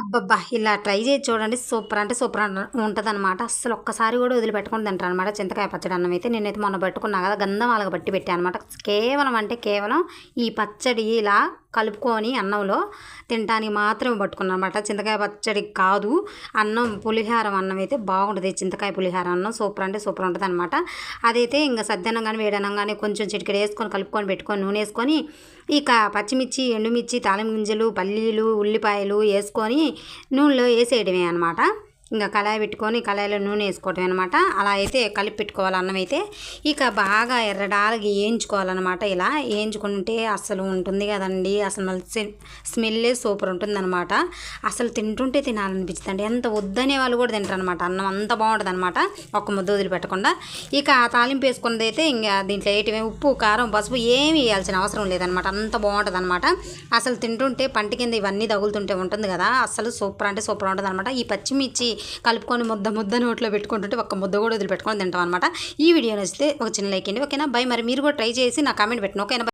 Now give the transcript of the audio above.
అబ్బబ్బా! ఇలా ట్రై చేసి చూడండి. సూపర్ అంటే సూపర్ ఉంటదనమాట. అస్సలు ఒక్కసారి కూడా వదిలిపెట్టకుండా తింటారనమాట చింతకాయ పచ్చడి అన్నం అయితే. నేనైతే మొన్న పెట్టుకున్నా కదా! గంధమాలగా బట్టి పెట్టా అనమాట. కేవలం అంటే కేవలం ఈ పచ్చడి ఇలా కలుపుకొని అన్నంలో తినటానికి మాత్రమే పట్టుకున్నా అనమాట. చింతకాయ పచ్చడి కాదు. అన్నం పులిహార అన్నం అయితే బాగుంటది. చింతకాయ పులిహార అన్నం సూపర్ అంటే సూపర్ ఉంటదనమాట. అదైతే ఇంక సద్దన్నం గానీ, వేడన్నం గానీ కొంచెం చిటికెడేసుకొని కలుపుకొని పెట్టుకొని నూనేసుకొని ఇక పచ్చిమిర్చి, ఎండుమిర్చి, తాలింపు గింజలు, పల్లీలు, ఉల్లిపాయలు యేసుకొని నూనెలో వేసేయడమే అనమాట. ఇంకా కళాయి పెట్టుకొని కళాయిలో నూనె వేసుకోవటం అనమాట. అలా అయితే కలిపి పెట్టుకోవాలి అన్నం అయితే. ఇక బాగా ఎర్రడాలకి వేయించుకోవాలన్నమాట. ఇలా వేయించుకుంటే అసలు ఉంటుంది కదండి. అసలు స్మెల్లే సూపర్ ఉంటుందన్నమాట. అసలు తింటుంటే తినాలనిపించింది. ఎంత వద్దనే వాళ్ళు కూడా తింటారు అనమాట. అన్నం అంత బాగుంటుంది అనమాట. ఒక్క ముద్ద వదిలిపెట్టకుండా. ఇక ఆ తాలింపు వేసుకున్నది అయితే ఇంకా దీంట్లో వేయటమే. ఉప్పు, కారం, పసుపు ఏమి వేయాల్సిన అవసరం లేదనమాట. అంత బాగుంటుంది అనమాట. అసలు తింటుంటే పంట కింద ఇవన్నీ తగులుతుంటే ఉంటుంది కదా. అసలు సూపర్ అంటే సూపర్ ఉంటుంది అనమాట. ఈ పచ్చిమిర్చి కలుపుకొని ముద్ద నోట్లో పెట్టుకుంటుంటే ఒక్క ముద్ద కూడా వదిలిపెట్టుకొని తింటాం అనమాట. ఈ వీడియో నచ్చితే ఒక చిన్న లైక్ అండి. ఓకేనా? బై. మరి మీరు కూడా ట్రై చేసి నా కామెంట్ పెట్టండి. ఓకేనా?